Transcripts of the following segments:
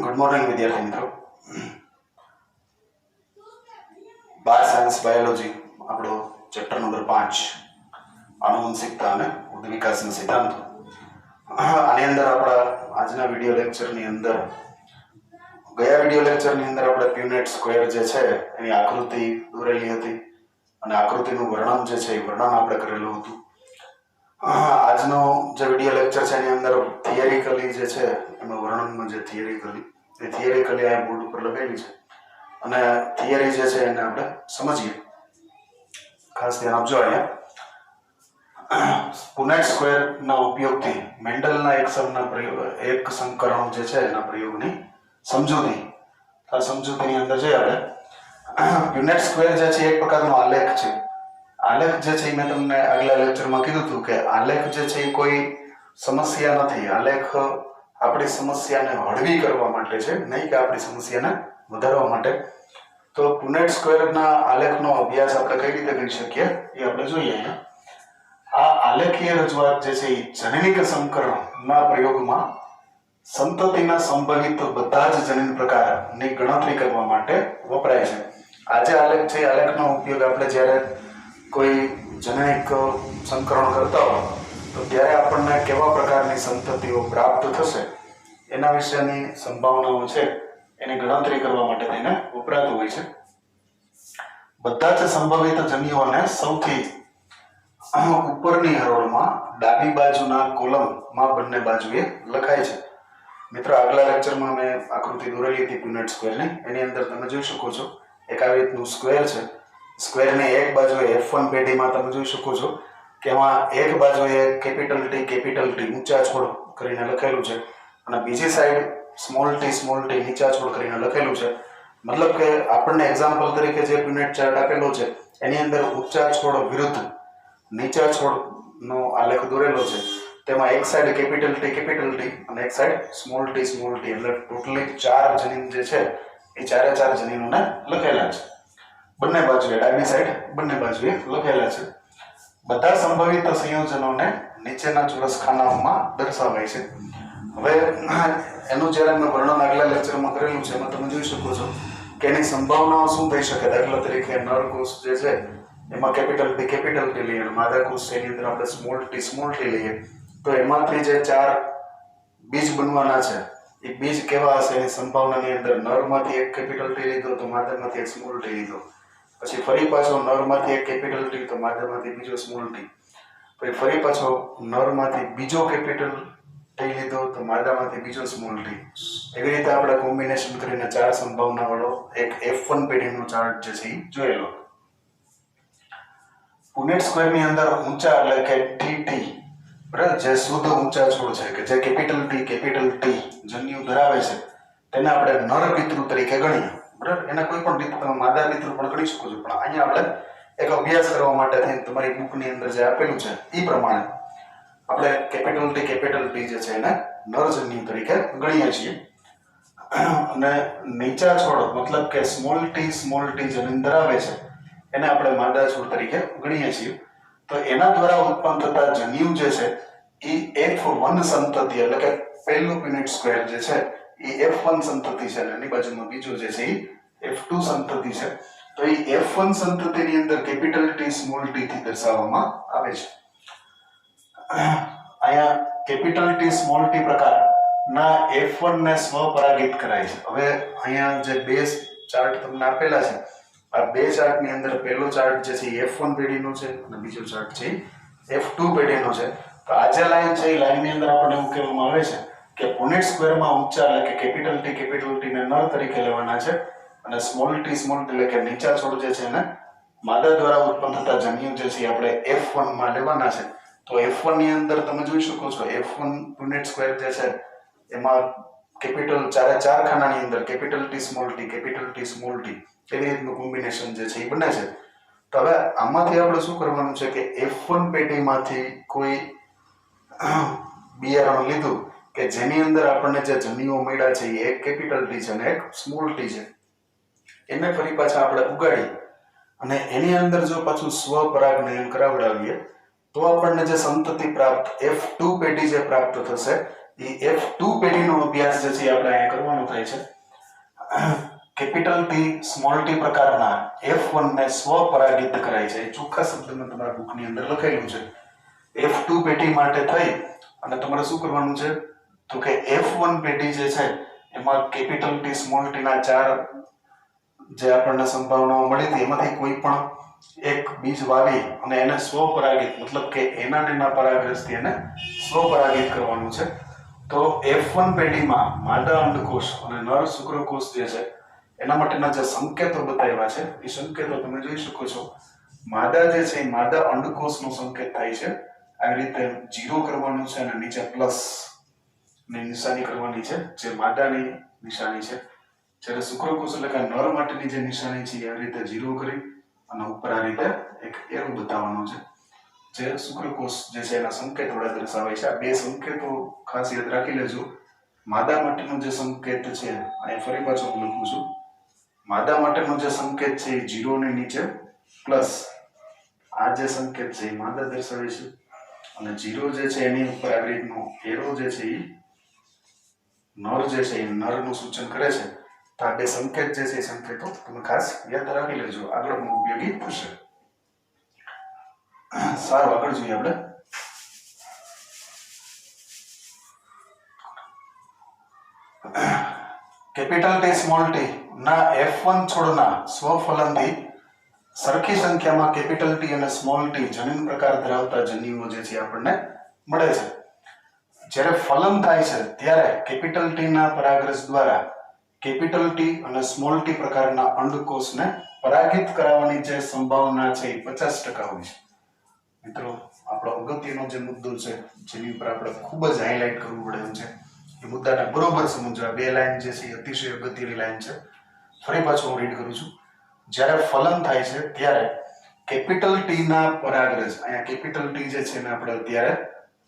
Good morning विद्यार्थी मित्रों। 12 science biology આપણો ચેપ્ટર નંબર 5 આનુવંશિકતા અને ઉદ્દીપક વિકાસના સિદ્ધાંતો। આની અંદર આપણા આજના વિડિયો લેક્ચરની અંદર ગયા વિડિયો લેક્ચરની અંદર આપણે પ્યુનેટ સ્ક્વેર જે છે એની આકૃતિ દોરેલી હતી અને આકૃતિનું વર્ણન જે છે એ વર્ણન આપણે કરેલું હતું। આજનો જે વિડિયો લેક્ચર છે એની અંદર થિયરિકલી જે છે એમાં વર્ણનમાં જે થિયરિકલી આ બોર્ડ ઉપર લખેલી છે અને થિયરી જે છે એને આપણે સમજીએ। ખાસ ધ્યાન આપજો। અહીંયા પુનેટ સ્ક્વેર ના ઉપયોગથી મેન્ડલના એક સંકરણ જે છે એના પ્રયોગની સમજૂતી। આ સમજૂતીની અંદર જે આપણે પુનેટ સ્ક્વેર જે છે એક પ્રકારનો આલેખ છે। આલેખ જે છે મેં તમને આગલા લેક્ચરમાં કીધું હતું કે આલેખ જે છે એ કોઈ સમસ્યા નથી। આલેખ આપણી સમસ્યાને હળવી કરવા માટે છે, નહીં કે આપણી સમસ્યાને વધારવા માટે। તો પુનેટ સ્ક્વેરના આલેખનો અભ્યાસ આપણે કઈ રીતે કરી શકીએ એ આપણે જોઈએ। અહીંયા આ આલેખીય રજૂઆત જે છે એ જનનિક સંકરણના પ્રયોગમાં સંતતિના સંભવિત બધા જ જનીન પ્રકારની ગણતરી કરવા માટે વપરાય છે। આ જે આલેખ છે આલેખનો ઉપયોગ આપણે જ્યારે કોઈ જનનિક સંકરણ કરતા હોય તો ત્યારે આપણને કેવા પ્રકારની સંતતિઓ પ્રાપ્ત થશે એના વિશેની સંભાવનાઓ છે એની ગણતરી કરવા માટે તેને વપરાતું હોય છે। બધા જ સંભવિત જન્યુઓને સૌથી ઉપરની હરોળમાં ડાબી બાજુના કોલમમાં બંને બાજુએ લખાય છે। મિત્રો આગલા લેક્ચરમાં મેં આકૃતિ દોરેલી હતી પુનેટ સ્ક્વેરની, એની અંદર તમે જોઈ શકો છો એક આવી રીતનું સ્ક્વેર છે। સ્ક્વેરની એક બાજુએ F1 પેઢીમાં તમે જોઈ શકો છો કે એમાં એક બાજુએ કેપિટલ ટી ઊંચા છોડ કરીને લખેલું છે અને બીજી સાઈડ સ્મોલ ટી નીચા છોડ કરીને લખેલું છે। મતલબ કે આપણને એક્ઝામ્પલ તરીકે જે પુનેટ ચાર્ટ આપેલો છે એની અંદર ઊંચા છોડ વિરુદ્ધ નીચા છોડનો આલેખ દોરેલો છે। તેમાં એક સાઈડ કેપિટલ ટી અને એક સાઈડ સ્મોલ ટી એટલે ટોટલી 4 જનીન જે છે એ ચારે 4 જનીનોને લખેલા છે। બંને બાજુએ ડાબી સાઈડ બંને બાજુએ લખેલા છે। બધા સંભવિત સંયોજનોને નીચેના ચોરસ ખાનાઓમાં દર્શાવાય છે। હવે એનું જ્યારે મેં વર્ણન આગલા લેક્ચરમાં કરેલું છે એમાં તમે જોઈ શકો છો કે એની સંભાવનાઓ શું થઈ શકે। દાખલા તરીકે નર કોષ જે છે એમાં કેપિટલ ટી લઈએ અને માદા કોષ એની અંદર આપણે સ્મોલ ટી લઈએ તો એમાંથી જે 4 બીજ બનવાના છે એ બીજ કેવા હશે એની સંભાવનાની અંદર નરમાંથી એક કેપિટલ ટી લીધો તો માદામાંથી એક સ્મોલ ટી લીધો, પછી ફરી પાછો નરમાંથી એક કેપિટલ ટી તો માદામાંથી બીજો સ્મોલ ટી, પછી ફરી પાછો નરમાંથી બીજો કેપિટલ ટી લીધો તો માદામાંથી બીજો સ્મોલ ટી। એવી રીતે આપણે કોમ્બિનેશન કરીને 4 સંભાવનાવાળો એક F1 પેઢીનો ચાર્ટ જે છે એ જોયેલો। પુનેટ સ્ક્વેરની અંદર ઊંચા એટલે કે ટી બરાબર જે શુદ્ધ ઊંચા છોડ છે કે જે કેપિટલ ટી જન્યુ ધરાવે છે તેને આપણે નર પિતૃ તરીકે ગણીએ બરાબર। એના કોઈ પણ રીતે તમે માદા પિતૃ પણ ગણી શકો છો, પણ અહીંયા આપણે એક અભ્યાસ કરવા માટે થઈને તમારી બુકની અંદર જે આપેલું છે એ પ્રમાણે આપણે કેપિટલ ટી જે છે એને નર જન્યુ તરીકે ગણીએ છીએ। અને નીચા છોડ મતલબ કે સ્મોલ ટી જનીન ધરાવે છે એને આપણે માદા છોડ તરીકે ગણીએ છીએ। તો એના દ્વારા ઉત્પન્ન થતા જન્યુ જે છે એ F1 સંતતિ એટલે કે પહેલું પુનેટ સ્ક્વેર જે છે એ F1 સંતતિ છે અને એની બાજુમાં બીજો જે છે એ F2 સંતતિ છે। તો એ F1 સંતતિની અંદર કેપિટલ ટી સ્મોલ ટી થી દર્શાવવામાં આવે છે। અહીંયા કેપિટલ ટી સ્મોલ ટી પ્રકારના F1 ને સ્વપરાગિત કરાય છે। હવે અહીંયા જે બે ચાર્ટ તમને આપેલા છે આ બે ચાર્ટની અંદર પહેલો ચાર્ટ જે છે F1 પેઢીનો છે અને બીજો ચાર્ટ છે F2 પેઢીનો છે। તો આ જે લાઈન છે એ લાઈનની અંદર આપણને એવું કહેવામાં આવે છે કે પુનેટ સ્ક્વેરમાં ઊંચા એટલે કે કેપિટલ ટી ને નર તરીકે લેવાના છે અને સ્મોલ ટી એટલે કે નીચા છોડ જે છે એને માદા દ્વારા ઉત્પન્ન થતા જન્યુ જે છે આપણે F1 માં લેવાના છે। તો F1 ની અંદર તમે જોઈ શકો છો F1 પુનેટ સ્ક્વેર જે છે એમાં કેપિટલ ચારે 4 ખાનાની અંદર કેપિટલ ટી સ્મોલ ટી એવી રીતનું કોમ્બિનેશન જે છે એ બને છે। તો હવે આમાંથી આપણે શું કરવાનું છે કે F1 પેઢીમાંથી કોઈ બિયારણ લીધું કે જેની અંદર આપણને જે જન્યુઓ મળ્યા છે એ એક કેપિટલ ટી છે અને એક સ્મોલ ટી છે, એને ફરી પાછા આપણે ઉગાડી અને એની અંદર જો પાછું સ્વપરાગનયન કરાવડાવીએ તો આપણને જે સંતતિ પ્રાપ્ત F2 પેઢી જે પ્રાપ્ત થશે એ F2 પેઢીનો અભ્યાસ જે છે આપણે અહીંયા કરવાનો થાય છે. કેપિટલ ટી સ્મોલ ટી પ્રકારના F1 ને સ્વપરાગિત કરાય છે. ચોખ્ખા શબ્દમાં તમારા બુકની અંદર લખેલું છે. F2 પેઢી માટે થઈ અને તમારે શું કરવાનું છે તો કે F1 પેઢી જે છે એમાં કેપિટલ ટી સ્મોલ ટી ના 4 જે આપણને સંભાવનાઓ મળી હતી એમાંથી કોઈ પણ એક બીજ વાવી અને એને સ્વપરાગિત મતલબ કે એના પરાગરજથી એને સ્વપરાગિત કરવાનું છે. તો F1 પેઢીમાં માદા અંડકોષ અને નર શુક્રકોષ જે છે એના માટેના જે સંકેતો બતાવ્યા છે એ સંકેતો તમે જોઈ શકો છો. માદા જે છે એ માદા અંડકોષનો સંકેત થાય છે. આવી રીતે 0 કરવાનું છે અને નીચે પ્લસ ની નિશાની કરવાની છે જે માદાની નિશાની છે. જ્યારે શુક્રકોષ એટલે કે નર માટેની જે નિશાની છે એ રીતે 0 કરી અને ઉપર આ રીતે એક એરો બતાવવાનો છે જે શુક્રકોષ જે છે એના સંકેત વડે દર્શાવાય છે. આ બે સંકેતો ખાસ યાદ રાખી લેજો. માદા માટેનો જે સંકેત છે અહીં ફરી પાછો હું લખું છું. માદા માટેનો જે સંકેત છે એ 0 ની નીચે પ્લસ આ જે સંકેત છે એ માદા દર્શાવે છે અને 0 જે છે એની ઉપર આવી રીતનો એરો જે છે એ નર જે છે એ નરનું સૂચન કરે છે. તો આ બે સંકેત જે છે એ સંકેતો તમે ખાસ યાદ રાખી લેજો, આગળ પણ ઉપયોગી થશે. સારું, આગળ જોઈએ આપણે. કેપિટલ ટી સ્મોલ ટી ના F1 છોડના સ્વફલનથી સરખી સંખ્યામાં કેપિટલ ટી અને સ્મોલ ટી જનીન પ્રકાર ધરાવતા જન્યુઓ જે છે આપણને મળે છે. જ્યારે ફલન થાય છે ત્યારે કેપિટલ ટી ના પરાગરજ દ્વારા કેપિટલ ટી અને સ્મોલ ટી પ્રકારના અંડકોષને પરાગિત કરાવવાની જે સંભાવના છે એ 50% હોય છે. મિત્રો, આપણો અગત્યનો જે મુદ્દો છે જેની ઉપર આપણે ખૂબ જ હાઇલાઇટ કરવું પડે એમ છે એ મુદ્દાને બરોબર સમજવા. બે લાઈન જે છે એ અતિશય અગત્યની લાઈન છે. ફરી પાછો હું રીડ કરું છું. જ્યારે ફલન થાય છે ત્યારે કેપિટલ ટી ના પરાગરજ, અહીંયા કેપિટલ ટી જે છે એને આપણે અત્યારે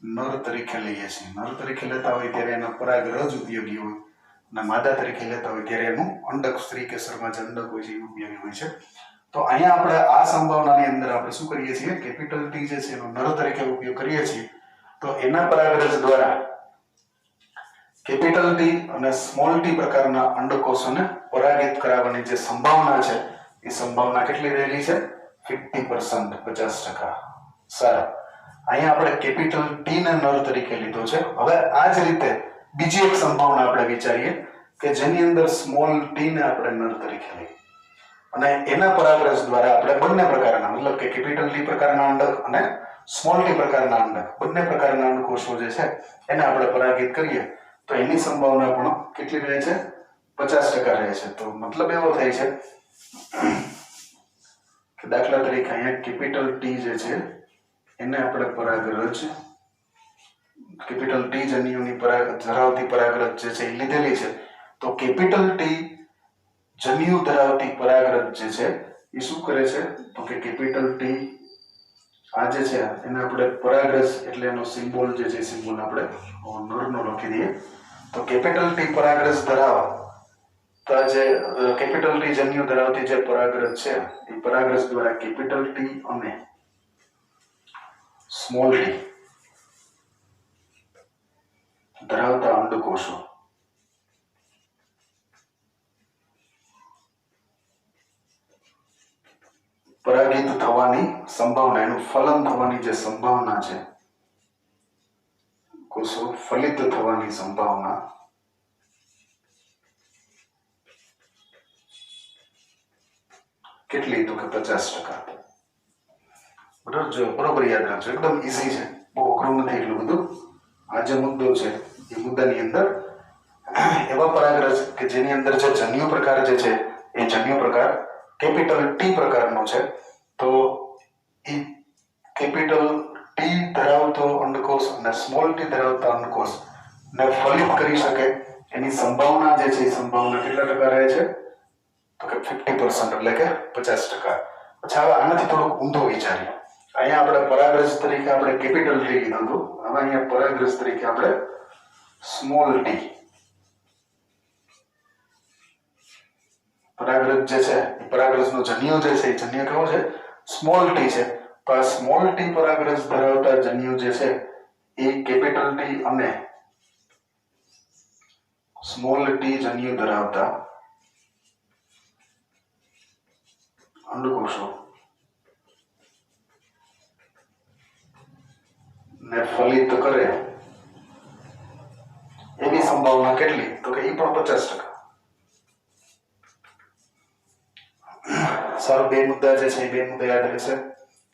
નર તરીકે લઈએ છીએ. નર તરીકે લેતા હોય ત્યારે એના પરાગરજ ઉપયોગી હોય અને માદા તરીકે લેતા હોય ત્યારે એનું અંડક, સ્ત્રી કેસરમાં જે અંડક હોય છે એ ઉપયોગી હોય છે. તો અહીંયા આપણે આ સંભાવનાની અંદર આપણે શું કરીએ છીએ, કેપિટલ ટી જે છે એનો નર તરીકે ઉપયોગ કરીએ છીએ. તો એના પરાગરજ દ્વારા કેપિટલ ટી અને સ્મોલ ટી પ્રકારના અંડકોષોને પરાગિત કરાવવાની જે સંભાવના છે એ સંભાવના કેટલી રહેલી છે? 50%, 50%. સારા, અહીંયા આપણે કેપિટલ ટી ને નર તરીકે લીધો છે. હવે આ જ રીતે બીજી એક સંભાવના આપણે વિચારીએ કે જેની અંદર સ્મોલ ટી ને આપણે નર તરીકે લઈએ અને એના પરાગરજ દ્વારા આપણે બંને પ્રકારના, મતલબ કે કેપિટલ ટી પ્રકારના અંડક અને સ્મોલ ટી પ્રકારના અંડક, બંને પ્રકારના અંડકોષો જે છે એને આપણે પરાગિત કરીએ તો એની સંભાવના પણ કેટલી રહે છે? 50% રહે છે. તો મતલબ એવો થાય છે કે દાખલા તરીકે અહીંયા કેપિટલ ટી જે છે એને આપણે પરાગરજ, કેપિટલ ટી જન્યુની ધરાવતી પરાગરજ જે છે એ લીધેલી છે. તો કેપિટલ ટી જન્યુ ધરાવતી પરાગરજ જે છે એ શું કરે છે તો કે કેપિટલ ટી આ જે છે એને આપણે પરાગરજ એટલે એનો સિમ્બોલ જે છે સિમ્બોલ આપણે નરનો લખી દઈએ. તો કેપિટલ ટી પરાગરજ ધરાવતા જે કેપિટલ ટી જન્યુ ધરાવતી જે પરાગરજ છે એ પરાગરજ દ્વારા કેપિટલ ટી અને સ્મોલ ટી ધરાવતા અંડકોષો પરાગિત થવાની સંભાવના, એનું ફલન થવાની જે સંભાવના છે, કોષો ફલિત થવાની સંભાવના કેટલી? તો કે 50%. બરોબર યાદ રાખજો, એકદમ ઈઝી છે, બહુ અઘરું નથી એટલું બધું. આ જે મુદ્દો છે એ મુદ્દાની અંદર એવા પરાગરજ કે જેની અંદર જે જન્યુ પ્રકાર જે છે એ જન્યુ પ્રકાર કેપિટલ ટી પ્રકારનો છે. તો એ કેપિટલ ટી ધરાવતો અંડકોષ અને સ્મોલ ટી ધરાવતા અંડકોષ ને ફલિત કરી શકે એની સંભાવના જે છે એ સંભાવના કેટલા ટકા રહે છે? તો કે 50%, એટલે કે 50%. અચ્છા, હવે આનાથી થોડુંક ઊંધો વિચારીએ. અહીંયા આપણે પરાગરજ તરીકે આપણે કેપિટલ ટી લીધું હતું, હવે અહીંયા પરાગરજ તરીકે આપણે સ્મોલ ટી, પરાગરજ જે છે એ પરાગરજનો જન્યુ જે છે એ જન્યુ કેવો છે? સ્મોલ ટી છે. તો આ સ્મોલ ટી પરાગરજ ધરાવતા જન્યુ જે છે એ કેપિટલ ટી અને સ્મોલ ટી જન્યુ ધરાવતા અંડકોષો ને ફલિત કરે એવી સંભાવના કેટલી? તો કે એ પણ 50%. સારું, બે મુદ્દા જે છે એ બે મુદ્દા યાદ રહેશે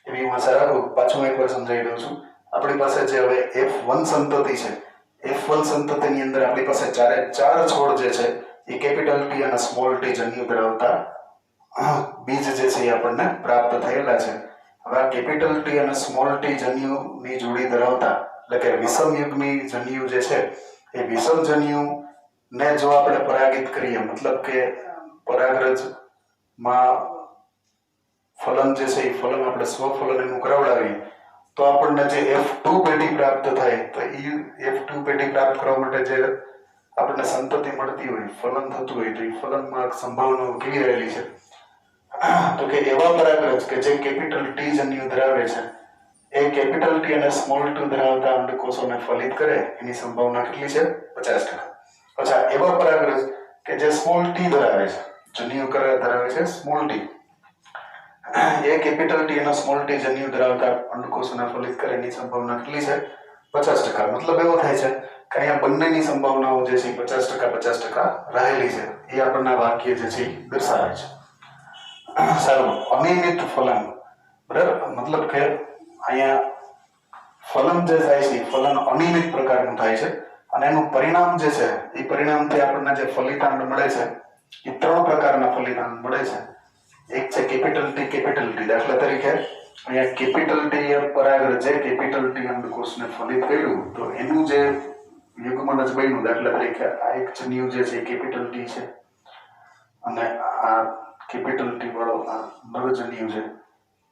એવી હું આશા રાખું. પાછું એકવાર સમજાવી દઉં છું. આપણી પાસે જે હવે F1 સંતતિ છે, F1 સંતતિની અંદર આપણી પાસે ચાર છોડ જે છે એ કેપિટલ ટી અને સ્મોલ ટી જન્યુ ધરાવતા બીજ જે છે એ આપણને પ્રાપ્ત થયેલા છે. હવે આ કેપિટલ ટી અને સ્મોલ ટી જન્યુની જોડી ધરાવતા એટલે કે વિષમયુગ્મી જન્યુ જે છે એ વિષમ જન્યુ ને જો આપણે પરાગિત કરીએ, મતલબ કે પરાગરજ માં ફલન જે છે એ ફલન આપણે સ્વફલન એનું કરાવડાવીએ તો આપણને જે F2 પેઢી પ્રાપ્ત થાય, તો એ F2 પેઢી પ્રાપ્ત કરવા માટે જે આપણને સંતતિ મળતી હોય, ફલન થતું હોય, તો એ ફલનમાં સંભાવનાઓ કેવી રહેલી છે? તો કે એવા પરાગરજ કે જે કેપિટલ ટી જન્યુ ધરાવે છે એ કેપિટલ ટી અને સ્મોલ ટી ધરાવતા અંડકોષોને ફલિત કરે એની સંભાવના કેટલી છે? 50%. અચ્છા, એવા પરાગરજ કે જે સ્મોલ ટી ધરાવે છે, જન્યુ ધરાવે છે સ્મોલ ટી, એ કેપિટલ ટી અને સ્મોલ ટી જન્યુ ધરાવતા અંડકોષોને ફલિત કરે એની સંભાવના કેટલી છે? 50%. મતલબ એવો થાય છે કે અહીંયા બંનેની સંભાવનાઓ જે છે 50% રહેલી છે. એ આપણને વાક્ય જે છે એ દર્શાવે છે. સારું, અનિયમિત ફલન, બરાબર, મતલબ કે અહીંયા ફલન જે થાય છે ફલન અનિયમિત પ્રકારનું થાય છે અને એનું પરિણામ જે છે એ પરિણામથી આપણને જે ફલિતાંડ મળે છે એ 3 પ્રકારના ફલિતાંડ મળે છે. એક છે કેપિટલ ટી. દાખલા તરીકે અહીંયા કેપિટલ ટી એ પરાગરજ જે કેપિટલ ટી અંડકોષને ફલિત કર્યું તો એનું જે યુગ્મનજ બન્યું, દાખલા તરીકે આ એક જન્યુ જે છે કેપિટલ ટી છે અને આ કેપિટલ ટી વાળો આ નર જન્યુ છે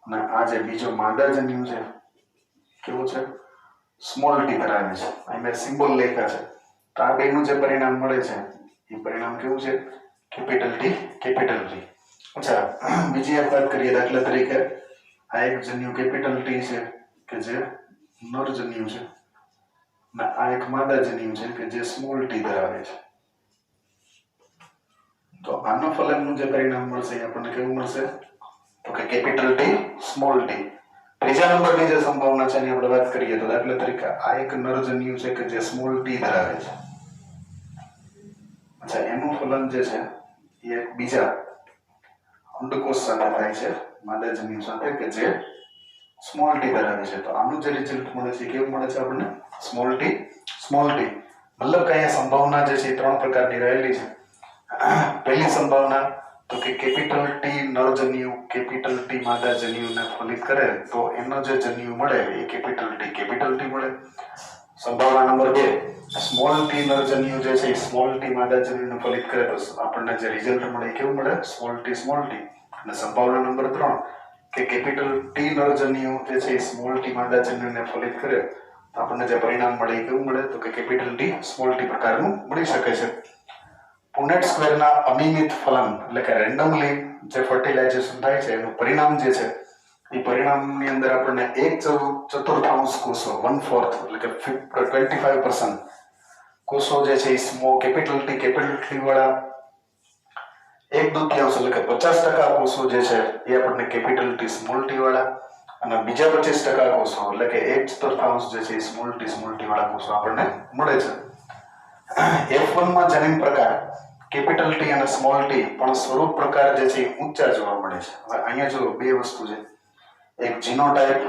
અને આ જે બીજો માદા જન્યુ છે કેવું છે? સ્મોલ ટી ધરાવે છે. અહીં મેં સિમ્બોલ લખ્યા છે. તો આ બેનું જે પરિણામ મળે છે એ પરિણામ કેવું છે? Capital T. અચ્છા, બીજી એક વાત કરીએ. દાખલા તરીકે આ એક જન્યુ કેપિટલ ટી છે કે જે નર જન્યુ છે અને આ એક માદા જન્યુ છે કે જે સ્મોલ ટી ધરાવે છે. તો આના ફલનનું જે પરિણામ મળશે એ આપણને કેવું મળશે? તો કે કેપિટલ ટી સ્મોલ ટી. ત્રીજા નંબરની જે સંભાવના છે એની આપણે વાત કરીએ તો દાખલા તરીકે આ એક નર જન્યુ છે કે જે સ્મોલ ટી ધરાવે છે. અચ્છા, એનું ફલન જે છે એ એક બીજા અંડકોષ સાથે થાય છે, માદા જન્યુ સાથે કે જે સ્મોલ ટી ધરાવે છે. તો આનું જે રિઝલ્ટ મળે છે કેવું મળે છે આપણને? Small T. મતલબ કે અહીંયા સંભાવના જે છે એ 3 પ્રકારની રહેલી છે. પહેલી સંભાવના તો કે કેપિટલ ટી નર જન્યુ કેપિટલ ટી માદા જન્યુને ફલિત કરે તો એનો જે જન્યુ મળે એ કેપિટલ ટી મળે. સંભાવના નંબર 2, સ્મોલ ટી નર જન્યુ જે છે એ સ્મોલ ટી માદા જન્યુને ફલિત કરે તો આપણને જે રિઝલ્ટ મળે એ કેવું મળે? Small T. અને સંભાવના નંબર 3 કે કેપિટલ ટી નર જન્યુ જે છે એ સ્મોલ ટી માદા જન્યુને ફલિત કરે તો આપણને જે પરિણામ મળે એ કેવું મળે? તો કે કેપિટલ ટી સ્મોલ ટી પ્રકારનું મળી શકે છે. પુનેટ સ્ક્વેરના અનિયમિત ફલન એટલે કે રેન્ડમલી જે ફર્ટિલાઇઝેશન થાય છે એનું પરિણામ જે છે એ પરિણામની અંદર આપણને 1/4 કોષો 1/4 એટલે કે 25% કોષો જે છે એ કેપિટલ ટી વાળા 1/2 એટલે કે 50% કોષો જે છે એ આપણને કેપિટલ ટી સ્મોલ ટી વાળા અને બીજા 25% કોષો એટલે કે 1/4 જે છે એ સ્મોલ ટી વાળા કોષો આપણને મળે છે. F1 માં જનીન પ્રકાર કેપિટલ ટી અને સ્મોલ ટી પણ સ્વરૂપ પ્રકાર જે છે ઊંચા જોવા મળે છે. હવે અહીંયા જો બે વસ્તુ છે, એક જીનોટાઇપ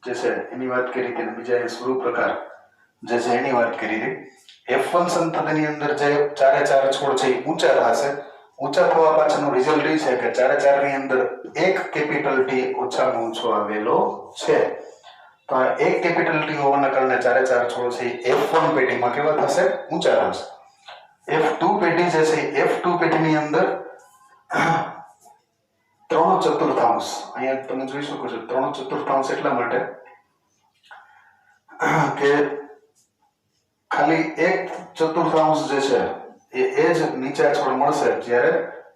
જે છે એની વાત કરી હતી અને બીજા એ સ્વરૂપ પ્રકાર જે છે એની વાત કરી હતી. F1 સંતતિની અંદર જે ચારે છોડ છે એ ઊંચા થશે. ઊંચા થવા પાછળનું રિઝલ્ટ એ છે કે ચારે ની અંદર એક કેપિટલ ટી ઓછામાં ઓછો આવેલો છે. તો આ એક કેપિટલ ટી હોવાના કારણે ચારે છોડ છે F1 પેઢીમાં કેવા થશે? ઊંચા થશે. F2 પેઢી જે છે F2 પેઢીની અંદર 3/4 અહીંયા તમે જોઈ શકો છો 3/4 એટલા માટે કે ખાલી 1/4 જે છે એ જ નીચા છોડ મળશે, જ્યારે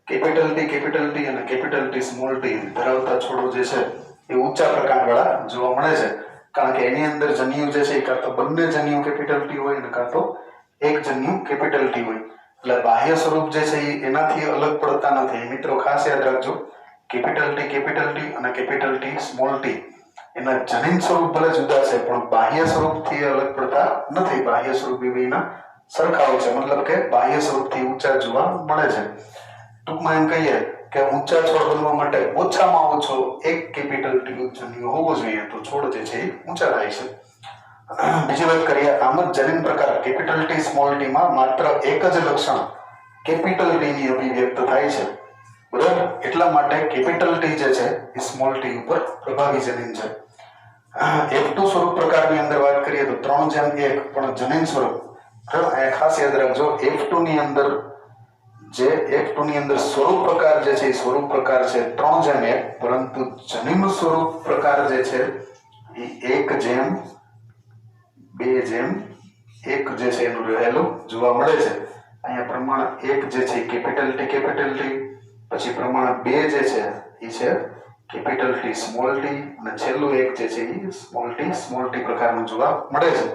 કેપિટલ ટી અને કેપિટલ ટી સ્મોલ ટી ધરાવતા છોડો જે છે એ ઊંચા પ્રકારવાળા જોવા મળે છે. કારણ કે એની અંદર જન્યુ જે છે એ કાં તો બંને જન્યુ કેપિટલ ટી હોય ને કાં તો એક જન્યુ કેપિટલ ટી હોય એટલે બાહ્ય સ્વરૂપ જે છે એ એનાથી અલગ પડતા નથી. મિત્રો ખાસ યાદ રાખજો, કેપિટલ ટી અને કેપિટલ ટી સ્મોલ ટી એના જનીન સ્વરૂપ ભલે જુદા છે પણ બાહ્ય સ્વરૂપથી અલગ પડતા નથી. બાહ્ય સ્વરૂપ બેના સરખા હોય છે, મતલબ કે બાહ્ય સ્વરૂપથી ઊંચા જોવા મળે છે. ટૂંકમાં એમ કહીએ કે ઊંચા છોડ બનવા માટે ઓછામાં ઓછો એક કેપિટલ ટી જન્યુ હોવો જોઈએ તો છોડ જે છે એ ઊંચા થાય છે. બીજી વાત કરીએ, આમ જ જનીન પ્રકાર કેપિટલ ટી સ્મોલ ટી માં માત્ર એક જ લક્ષણ કેપિટલ ટી ની અભિવ્યક્ત થાય છે. બરાબર, એટલા માટે કેપિટલ ટી જે છે એ સ્મોલ ટી ઉપર પ્રભાવી જનીન છે. F2 સ્વરૂપ પ્રકારની અંદર વાત કરીએ તો 3:1 પણ જનીન સ્વરૂપ. ખાસ યાદ રાખજો, F2 ની અંદર સ્વરૂપ પ્રકાર જે છે એ સ્વરૂપ પ્રકાર છે 3:1, પરંતુ જનીન સ્વરૂપ પ્રકાર જે છે એ 1:2:1 જે છે એનું રહેલું જોવા મળે છે. અહીંયા પ્રમાણ 1 જે છે કેપિટલ ટી, પછી પ્રમાણ 2 જે છે એ છે કેપિટલ ટી સ્મોલ ટી અને છેલ્લું એક જે છે એ સ્મોલ ટી પ્રકારનું જોવા મળે છે.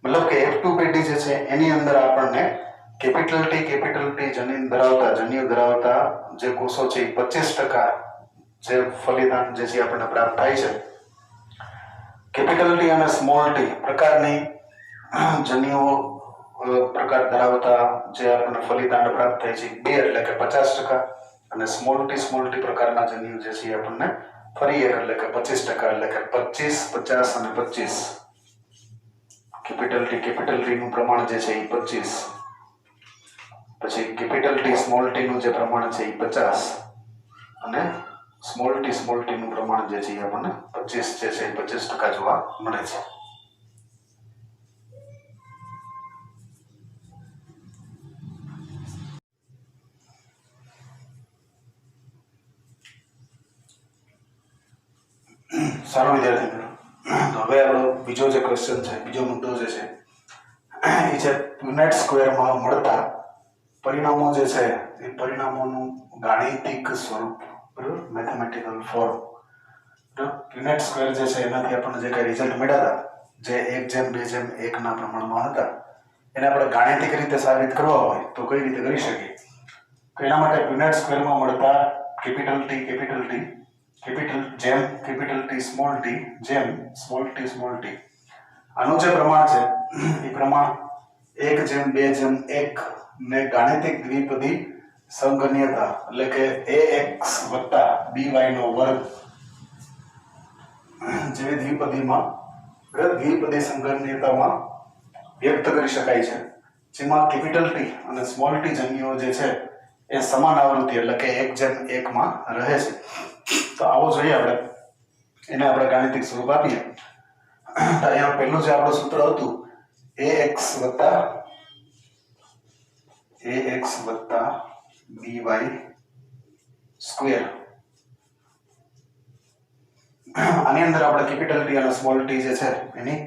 મતલબ કે F2 પેઢી જે છે એની અંદર આપણને કેપિટલ ટી જન્યુ ધરાવતા જે કોષો છે એ 25% જે ફલિતાંડ જે છે આપણને પ્રાપ્ત થાય છે. કેપિટલ ટી અને સ્મોલ ટી પ્રકારની જન્યુઓ પ્રકાર ધરાવતા જે આપણને ફલિતાંડ પ્રાપ્ત થાય છે 2 એટલે કે 50%, અને સ્મોલ ટી પ્રકારના જન્યુ જે છે આપણને ફરી એક એટલે કે 25%, એટલે કે 25, 50 અને 25. કેપિટલ ટી નું પ્રમાણ જે છે એ 25, પછી કેપિટલ ટી સ્મોલ ટી નું જે પ્રમાણ છે એ 50 અને સ્મોલ ટી નું પ્રમાણ જે છે એ આપણને 25 જે છે એ 25% જોવા મળે છે. સારો વિદ્યાર્થી મિત્રો, તો હવે આપણો બીજો જે ક્વેશ્ચન છે, બીજો મુદ્દો જે છે એ છે પ્યુનેટ સ્ક્વેરમાં મળતા પરિણામો જે છે એ પરિણામોનું ગાણિતિક સ્વરૂપ, બરાબર, મેથેમેટિકલ ફોર્મ. પ્યુનેટ સ્ક્વેર જે છે એનાથી આપણને જે કઈ રિઝલ્ટ મળ્યા હતા, જે 1:2:1 ના પ્રમાણમાં હતા, એને આપણે ગાણિતિક રીતે સાબિત કરવા હોય તો કઈ રીતે કરી શકીએ? તો એના માટે પ્યુનેટ સ્ક્વેરમાં મળતા કેપિટલ ટી સ્મોલ ટી જેમ સ્મોલ ટી આનું જે પ્રમાણ છે એ પ્રમાણ 1:2:1 ને ગાણિતિક દ્વિપદી સંગણ્યતા એટલે કે ax by નો વર્ગ જેવી દ્વિપદી સંગણ્યતામાં વ્યક્ત કરી શકાય છે, જેમાં કેપિટલ ટી અને સ્મોલ ટી જન્યુઓ જે છે એ સમાન આવૃત્તિ એટલે કે 1:1 માં રહે છે. તો આવો જોઈએ આપણે, એને આપણે ગાણિતિક સ્વરૂપ આપીએ. અહીંયા પહેલું જે આપણું સૂત્ર હતું ax by સ્ક્વેર, આની અંદર આપણે કેપિટલ ટી અને સ્મોલ ટી જે છે એની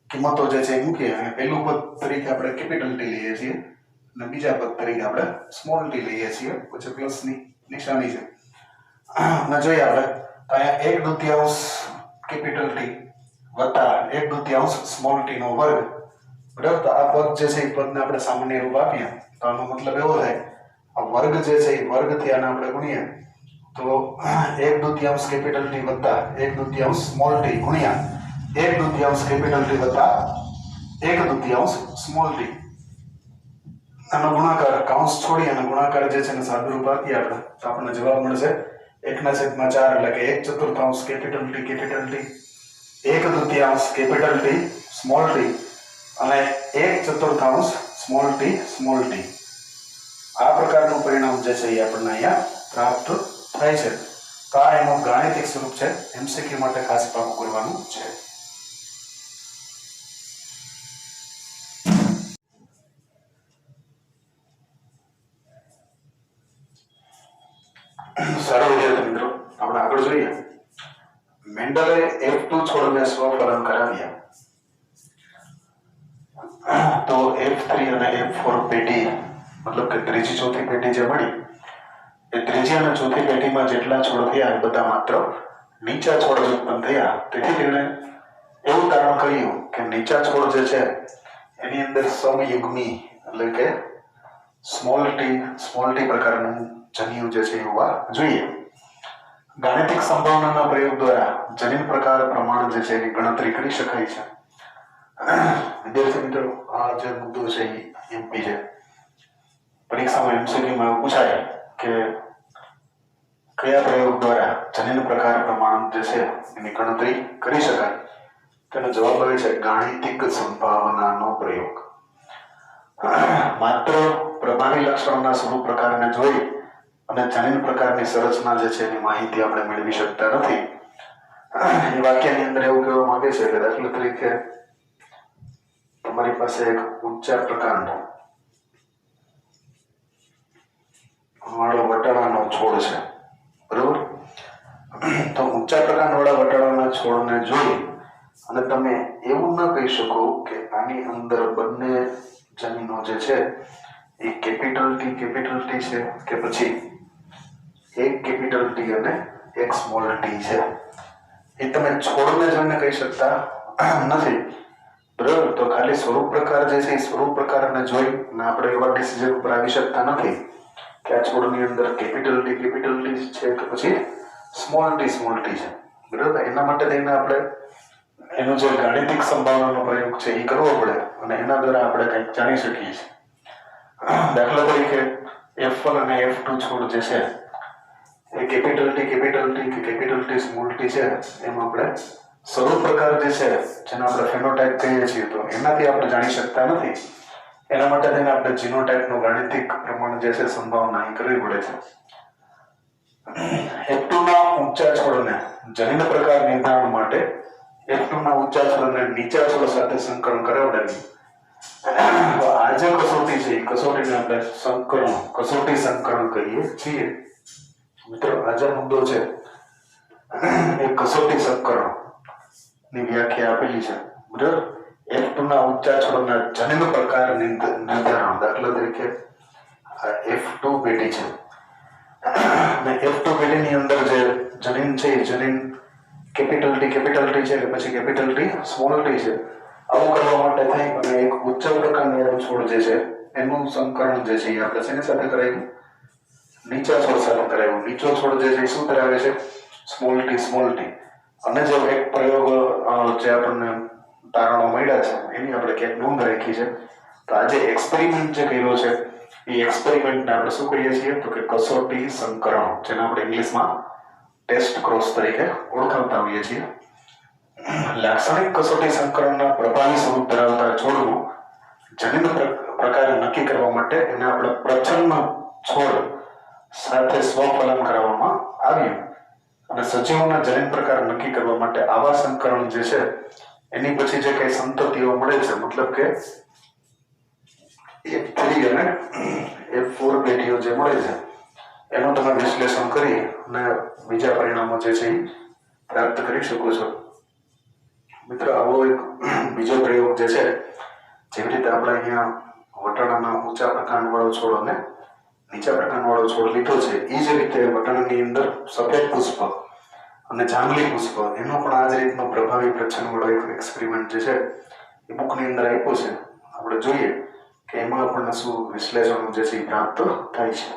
કિંમતો જે છે એ મૂકીએ, અને પહેલું પદ તરીકે આપણે કેપિટલ ટી લઈએ છીએ અને બીજા પદ તરીકે આપણે સ્મોલ ટી લઈએ છીએ, પછી પ્લસની નિશાની છે. અને જોઈએ આપણે તો અહીંયા 1/2 કેપિટલ ટી વત્તા 1/2 સ્મોલ ટી નો વર્ગ, બરાબર. તો આ પદ જે છે એ પદને આપણે સામાન્ય રૂપ આપીએ તો આનો મતલબ એવો થાય, આ વર્ગ જે છે એ વર્ગથી આને આપણે ગુણીએ તો 1/2 કેપિટલ ટી વત્તા 1/2 સ્મોલ ટી ગુણ્યા 1/2 કેપિટલ ટી વત્તા 1/2 સ્મોલ ટી, આનો ગુણાકાર કૌંસ છોડી અને ગુણાકાર જે છે એને સાદુરૂપ આપીએ આપણે તો આપણને જવાબ મળશે 1/4 એટલે કે 1/4 capital T 1/2 capital T small T અને 1/4 સ્મોલ ટી. આ પ્રકારનું પરિણામ જે છે એ આપણને અહીંયા પ્રાપ્ત થાય છે. તો આ એનું ગાણિતિક સ્વરૂપ છે, એમસીક્યુ માટે ખાસ પાકું કરવાનું છે. સારો વિદ્યાર્થી મિત્રો, આપણે આગળ જોઈએ. મેન્ડલે F2 છોડને સ્વફલન કરાવ્યા તો F3 અને F4 પેઢી, મતલબ કે ત્રીજી ચોથી પેઢી જે મળી એ ત્રીજી અને ચોથી પેઢીમાં જેટલા છોડ થયા એ બધા માત્ર નીચા છોડ ઉત્પન્ન થયા. તેથી તેણે એવું તારણ કર્યું કે નીચા છોડ જે છે એની અંદર સમયુગ્મી એટલે કે સ્મોલ ટી પ્રકારનું જન્યુ જે છે એ હોવા જોઈએ. ગાણિતિક સંભાવનાના પ્રયોગ દ્વારા જનીન પ્રકાર પ્રમાણ જે છે એની ગણતરી કરી શકાય છે. વિદ્યાર્થી મિત્રો, આ જે મુદ્દો છે એ એમપી છે. પરીક્ષામાં એમસીક્યુમાં એવું પૂછાય કે કયા પ્રયોગ દ્વારા જનીન પ્રકાર પ્રમાણ જે છે એની ગણતરી કરી શકાય? તેનો જવાબ આવે છે ગાણિતિક સંભાવનાનો પ્રયોગ. માત્ર પ્રભાવી લક્ષણોના સ્વરૂપ પ્રકારને જોઈ અને જનીન પ્રકારની સંરચના જે છે એની માહિતી આપણે મેળવી શકતા નથી. એ વાક્યની અંદર એવું કહેવા માંગે છે કે દાખલા તરીકે તમારી પાસે એક ઊંચા પ્રકારનો વાળો વટાણાનો છોડ છે, બરોબર? તો ઊંચા પ્રકારવાળા વટાણાના છોડને જોઈ અને તમે એવું ન કહી શકો કે આની અંદર બંને જમીનો જે છે એ કેપિટલ ટી છે કે પછી એક કેપિટલ ટી અને એક સ્મોલ ટી છે. એ તમે છોડને જોઈને કહી શકતા નથી, બરાબર? તો ખાલી સ્વરૂપ પ્રકાર જે છે એ સ્વરૂપ પ્રકારને જોઈ અને આપણે એવા ડિસિઝન ઉપર આવી શકતા નથી કે આ છોડની અંદર કેપિટલ ટી છે કે પછી સ્મોલ ટી છે, બરાબર? એના માટે થઈને આપણે એનો જે ગાણિતિક સંભાવનાનો પ્રયોગ છે એ કરવો પડે અને એના દ્વારા આપણે કંઈક જાણી શકીએ છીએ. દાખલા તરીકે F1 અને F2 છોડ જે છે એ કેપિટલ ટી કે કેપિટલ ટી સ્મોલ ટી છે, એમાં આપણે સ્વરૂપ પ્રકાર જે છે જેને આપણે ફેનોટાઇપ કહીએ છીએ તો એનાથી આપણે જાણી શકતા નથી. એના માટે થઈને આપણે જીનોટાઇપનું ગાણિતિક પ્રમાણ જે છે સંભાવના એ કરવી પડે છે. F2 ના ઊંચા છોડને જનીન પ્રકાર નિર્ધારણ માટે F2 ના ઊંચા છોડને નીચા છોડ સાથે સંકરણ કરાવડાવી આ જે કસોટી છે એ કસોટીને આપણે કસોટી સંકરણ કહીએ છીએ. મિત્રો, આ જે મુદ્દો છે એ કસોટી સંકરણ ની વ્યાખ્યા આપેલી છે, બરાબર? F2 ના ઊંચા છોડના જનીન પ્રકાર નિર્ધારણ, દાખલા તરીકે F2 પેઢી છે અને F2 પેઢીની અંદર જે જનીન છે એ જનીન કેપિટલ ટી છે કે પછી કેપિટલ ટી સ્મોલ ટી છે, આવું કરવા માટે થઈ અને એક ઉચ્ચ પ્રકારનો છોડ જે છે એનું સંકરણ જે છે એ આપણે શેની સાથે કરાવ્યું? નીચા છોડ સાથે કરાવ્યું. નીચો છોડ જે છે એ શું ધરાવે છે? Small T. અને જે એક પ્રયોગ જે આપણને તારણો મળ્યા છે એની આપણે ક્યાંક નોંધ રાખી છે. તો આજે એક્સપેરિમેન્ટ જે કર્યો છે એ એક્સપેરિમેન્ટને આપણે શું કહીએ છીએ? તો કે કસોટી સંકરણ, જેને આપણે ઇંગ્લિશમાં ટેસ્ટ ક્રોસ તરીકે ઓળખાવતા હોઈએ છીએ. લાક્ષણિક કસોટી સંકરણના પ્રભાવી સ્વરૂપ ધરાવતા છોડનું જનીન પ્રકાર નક્કી કરવા માટે એને આપણે પ્રચ્છન્ન છોડ સાથે સ્વફલન કરાવવામાં આવ્યું અને સજીવોના જનીન પ્રકાર નક્કી કરવા માટે આવા સંકરણ જે છે એની પછી જે કઈ સંતતિઓ મળે છે, મતલબ કે F3 અને F4 પેઢીઓ જે મળે છે એનું તમે વિશ્લેષણ કરી અને બીજા પરિણામો જે છે એ પ્રાપ્ત કરી શકો છો. મિત્રો, આવો એક બીજો પ્રયોગ જે છે, જેવી રીતે આપણે અહીંયા વટાણાના ઊંચા પ્રકારવાળો છોડ અને નીચા પ્રકારવાળો છોડ લીધો છે, એ જ રીતે વટાણાની અંદર સફેદ પુષ્પ અને જાંબલી પુષ્પ એનો પણ આ જ રીતનો પ્રભાવી પ્રચ્છન્નવાળો એક એક્સપેરિમેન્ટ જે છે એ બુકની અંદર આપ્યો છે. આપણે જોઈએ કે એમાં આપણને શું વિશ્લેષણ જે છે એ પ્રાપ્ત થાય છે.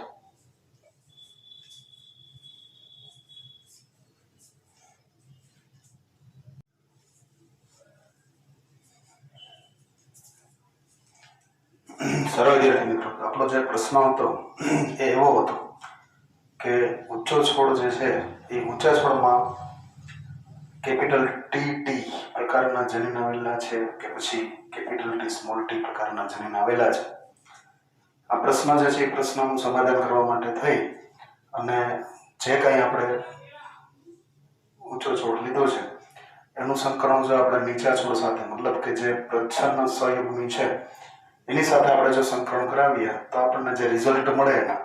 સરળ વિદ્યાર્થી મિત્રો, આપણો જે પ્રશ્ન હતો એ એવો હતો કે ઊંચો છોડ જે છે એ ઊંચા છોડમાં કેપિટલ ટી પ્રકારના જનીન આવેલા છે કે પછી કેપિટલ ટી સ્મોલ ટી પ્રકારના જનીન આવેલા છે. આ પ્રશ્ન જે છે એ પ્રશ્નનું સમાધાન કરવા માટે થઈ અને જે કંઈ આપણે ઊંચો છોડ લીધો છે એનું સંકરણ જો આપણે નીચા છોડ સાથે, મતલબ કે જે પ્રચ્છન્ન સહયુગ્મી છે એની સાથે આપણે જો સંકરણ કરાવીએ તો આપણને જે રિઝલ્ટ મળે એના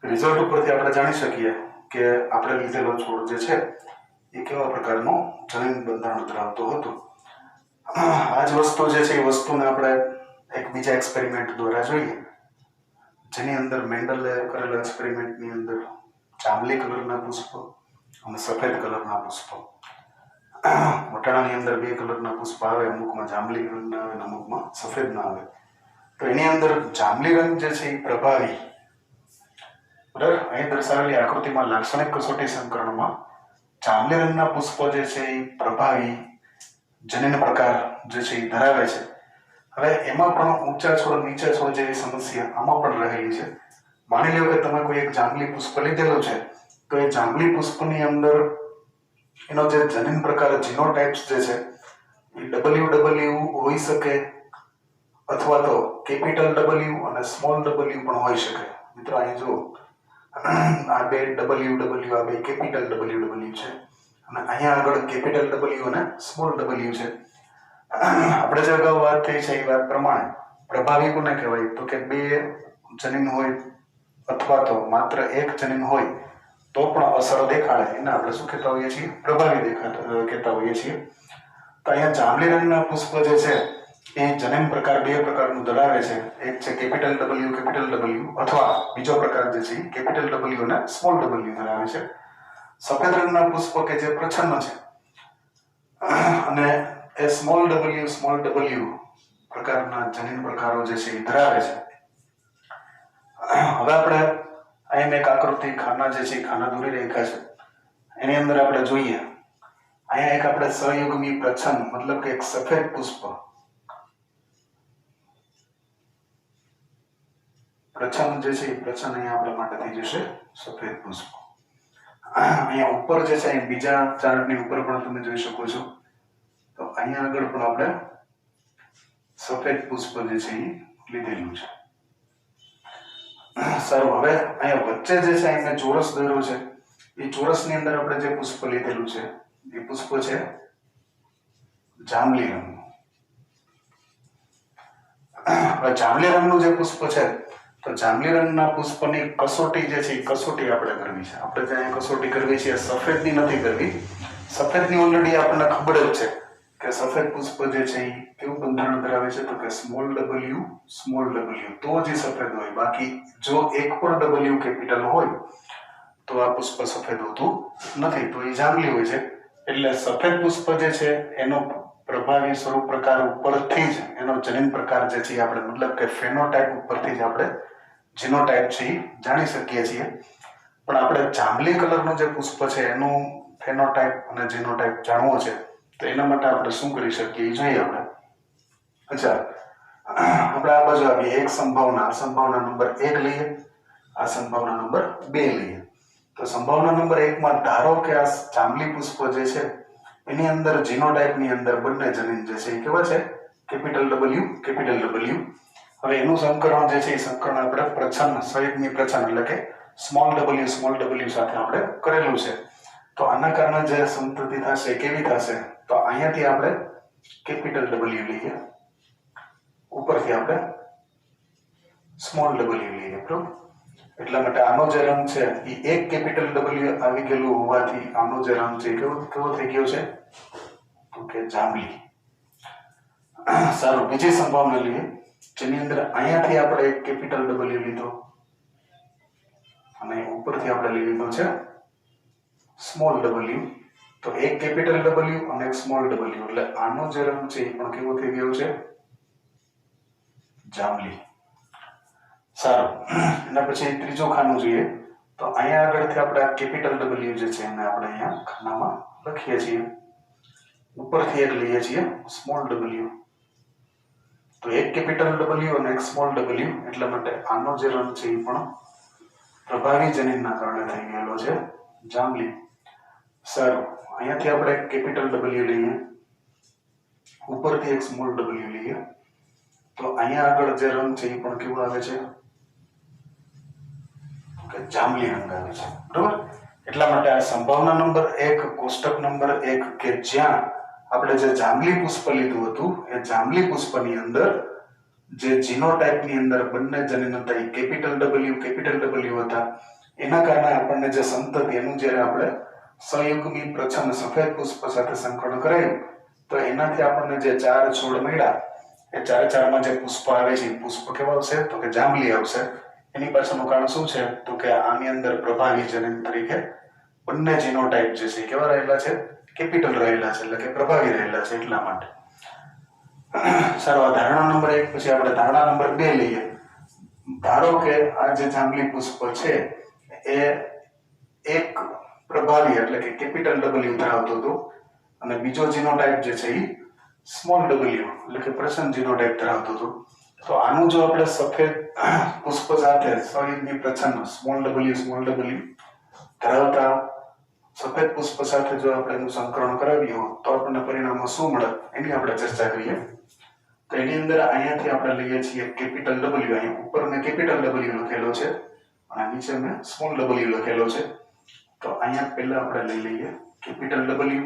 રિઝલ્ટ ઉપરથી આપણે જાણી શકીએ કે આપણે લીધેલો છોડ જે છે એ કેવા પ્રકારનું જનીન બંધારણ ધરાવતું હતું. આ જ વસ્તુ જે છે એ વસ્તુને આપણે એક બીજા એક્સપેરિમેન્ટ દ્વારા જોઈએ, જેની અંદર મેન્ડલે કરેલા એક્સપેરિમેન્ટની અંદર જાંબલી કલરના પુષ્પો અને સફેદ કલરના પુષ્પો વટાણાની અંદર બે કલરના પુષ્પ આવે, અમુકમાં જાંબલી રંગના આવે, અમુકમાં સફેદના આવે. તો એની અંદર જાંબલી રંગ જે છે એ પ્રભાવી, બરાબર. અહીં દર્શાવેલી આકૃતિમાં લાક્ષણિક કસોટી સંકરણમાં જાંબલી રંગના પુષ્પ જે છે એ પ્રભાવી જનીન પ્રકાર જે છે એ ધરાવે છે. હવે એમાં પણ ઊંચા છોડ નીચા છોડ જેવી સમસ્યા આમાં પણ રહેલી છે. માની લો કે તમે કોઈ એક જાંબલી પુષ્પ લીધેલું છે, તો એ જાંબલી પુષ્પની અંદર એનો જે જનીન પ્રકાર જીનોટાઇપ્સ જે છે એ WW હોઈ શકે, અથવા તો કેપિટલ W અને સ્મોલ W પણ હોઈ શકે. મિત્રો અહીં જુઓ, આ બે WW, આ બે કેપિટલ WW છે, અને અહીંયા આગળ કેપિટલ W અને સ્મોલ W છે. આપણે જે અગાઉ વાત થઈ છે એ વાત પ્રમાણે પ્રભાવી કોને કહેવાય? તો કે બે જનીન હોય અથવા તો માત્ર એક જનીન હોય તો પણ અસર દેખાડે, એને આપણે શું કહેતા હોઈએ છીએ? પ્રભાવી કહેતા હોઈએ છીએ. તો અહીંયા જાંબલી રંગના પુષ્પ જે છે એ જનીન પ્રકાર બે પ્રકારનું ધરાવે છે. એક છે કેપિટલ W, અથવા બીજો પ્રકાર જે છે કેપિટલ W અને સ્મોલ W ધરાવે છે. સફેદ રંગના પુષ્પ કે જે પ્રચ્છન્ન છે અને એ સ્મોલ W પ્રકારના જનીન પ્રકારો જે છે એ ધરાવે છે. હવે આપણે અહીં એક આકૃતિ ખાના જે છે ખાના દોરી રેખા છે, એની અંદર આપણે જોઈએ, અહીંયા એક આપણે સહયુગ્મી પ્રચ્છન્ન મતલબ કે એક સફેદ પુષ્પ, પ્રચ્છન્ન જે છે એ પ્રચ્છન્ન અહીંયા આપણા માટે થઈ જશે સફેદ પુષ્પ. અહીંયા ઉપર જે છે બીજા ચાર્ટની ઉપર પણ તમે જોઈ શકો છો. તો અહીંયા આગળ પણ આપણે સફેદ પુષ્પ જે છે એ લીધેલું છે. સારું, હવે અહીંયા વચ્ચે જે છે અહીંયા ચોરસ દોર્યો છે, એ ચોરસની અંદર આપણે જે પુષ્પ લીધેલું છે એ પુષ્પ છે જાંબલી રંગનું. હવે જાંબલી રંગનું જે પુષ્પ છે, તો જાંબલી રંગના પુષ્પની કસોટી જે છે એ કસોટી આપણે કરવી છે. આપણે જ્યાં કસોટી કરવી છે સફેદની નથી કરવી. સફેદની ઓલરેડી આપણને ખબર જ છે કે સફેદ પુષ્પ જે છે એ કેવું બંધારણ ધરાવે છે, તો કે સ્મોલ W તો જ સફેદ હોય. બાકી જો એક પણ W કેપિટલ હોય તો આ પુષ્પ સફેદ હોતું નથી, તો એ જાંબલી હોય છે. એટલે સફેદ પુષ્પ જે છે એનો પ્રભાવી સ્વરૂપ પ્રકાર ઉપરથી જ એનો જનીન પ્રકાર જે છે આપણે મતલબ કે ફેનોટાઇપ ઉપરથી જ આપણે જીનોટાઇપ છે એ જાણી શકીએ છીએ. પણ આપણે જાંબલી કલરનું જે પુષ્પ છે એનું ફેનોટાઇપ અને જીનોટાઇપ જાણવો છે, તો એના માટે આપણે શું કરી શકીએ એ જોઈએ આપણે. અચ્છા, આપણે આ બાજુ આવીએ. એક સંભાવના નંબર 1 લઈએ, આ સંભાવના નંબર 2 લઈએ. તો સંભાવના નંબર 1 માં ધારો કે આ જાંબલી પુષ્પ જે છે એની અંદર જીનોટાઇપની અંદર બંને જનીન જે છે એ કેવા છે? Capital W. હવે એનું સંકરણ જે છે એ સંકરણ આપણે પ્રચ્છન્ન સહિતની પ્રચ્છન્ન એટલે કે સ્મોલ W સાથે આપણે કરેલું છે. તો આના કારણે જે સંતતિ થશે કેવી થશે? તો અહીંયાથી આપણે કેપિટલ W લઈએ, ઉપરથી આપણે સ્મોલ W લઈએ, બરોબર. એટલા માટે આનો જે રંગ છે એ એક કેપિટલ W આવી ગયેલું હોવાથી આનો જે રંગ છે કેવો થઈ ગયો છે? તો કે જાંબલી. સારું, બીજી સંભાવના લઈએ, જેની અંદર અહીંયાથી આપણે એક કેપિટલ W લીધો અને ઉપરથી આપણે લઈ લીધો છે સ્મોલ W. તો એક કેપિટલ W અને એક સ્મોલ W, એટલે આનો જે રંગ છે એ પણ કેવો થઈ ગયો છે? જાંબલી. સારું, એના પછી ત્રીજો ખાનું જોઈએ. તો અહીંયા આગળથી આપણે આ કેપિટલ W જે છે એને આપણે અહીંયા ખાનામાં લખીએ છીએ, ઉપરથી એક લઈએ છીએ સ્મોલ W. તો એક કેપિટલ W અને એક સ્મોલ W, એટલા માટે આનો જે રંગ છે એ પણ પ્રભાવી જનીનના કારણે થઈ ગયેલો છે જાંબલી. સારું, અહીંયાથી આપણે એક કેપિટલ W લઈએ, ઉપરથી એક સ્મોલ W લઈએ. તો અહીંયા આગળ જે રંગ છે એ પણ કેવો આવે છે? કે જાંબલી રંગ આવે છે, બરોબર. એટલા માટે આ સંભાવના નંબર 1 કોષ્ટક નંબર 1 કે જ્યાં આપણે જે જાંબલી પુષ્પ લીધું હતું એ જાંબલી પુષ્પની અંદર જે જીનોટાઇપની અંદર બંને જનીન હતા એ કેપિટલ W હતા, એના કારણે આપણને જે સંતતિ એનું જ્યારે આપણે સંયુગ્મી પ્રચ્છન્ન સફેદ પુષ્પ સાથે સંકરણ કરાયું તો એનાથી આપણને જે 4 છોડ મળ્યા એ 4માં જે પુષ્પ આવે છે એ પુષ્પ કેવા આવશે? તો કે જાંબલી આવશે. એની પાછળનું કારણ શું છે? તો કે આની અંદર પ્રભાવી જનીન તરીકે બંને જીનોટાઇપ જે છે કેવા રહેલા છે? કેપિટલ રહેલા છે એટલે કે પ્રભાવી રહેલા છે એટલા માટે. સારું, આ ધારણા નંબર 1 પછી આપણે ધારણા નંબર 2 લઈએ. ધારો કે આ જે જાંબલી પુષ્પ છે એ એક પ્રભાવી એટલે કે કેપિટલ W ધરાવતું હતું અને બીજો જીનોટાઇપ જે છે એ સ્મોલ w એટલે કે પ્રસન્ન જીનોટાઇપ ધરાવતું હતું. તો આનું જો આપણે સફેદ પુષ્પ સાથે સહિતની પ્રચ્છન્ન સ્મોલ w ધરાવતા સફેદ પુષ્પ સાથે જો આપણે એનું સંકરણ કરાવ્યું તો આપણને પરિણામમાં શું મળે એની આપણે ચર્ચા કરીએ. તો એની અંદર અહીંયાથી આપણે લઈએ છીએ કેપિટલ W, અહીં ઉપર મેં કેપિટલ W લખેલો છે અને નીચે મેં સ્મોલ w લખેલો છે. તો અહીંયા પહેલા આપણે લઈ લઈએ કેપિટલ W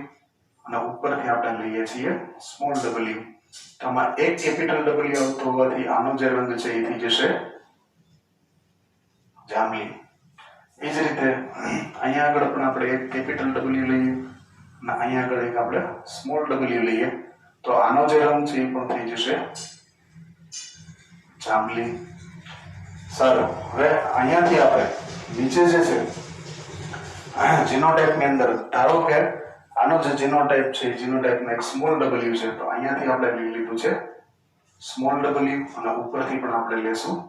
અને ઉપરથી આપણે લઈએ છીએ સ્મોલ w. તો આમાં એક કેપિટલ W આવતો હોવાથી આનો જે રંગ છે એ થઈ જશે જાંબલી. એ જ રીતે અહીંયા આગળ પણ આપણે એક કેપિટલ W લઈએ અને અહીંયા આગળ એક આપણે સ્મોલ w લઈએ તો આનો જે રંગ છે એ પણ થઈ જશે જાંબલી. સારું, હવે અહીંયાથી આપણે નીચે જે છે જીનોટાઇપ ની અંદર ધારો કે આનો જે જીનોટાઇપ છે જીનોટાઇપમાં એક સ્મોલ w છે તો અહીંયાથી આપણે લઈ લીધું છે સ્મોલ w અને ઉપરથી પણ આપણે લેશું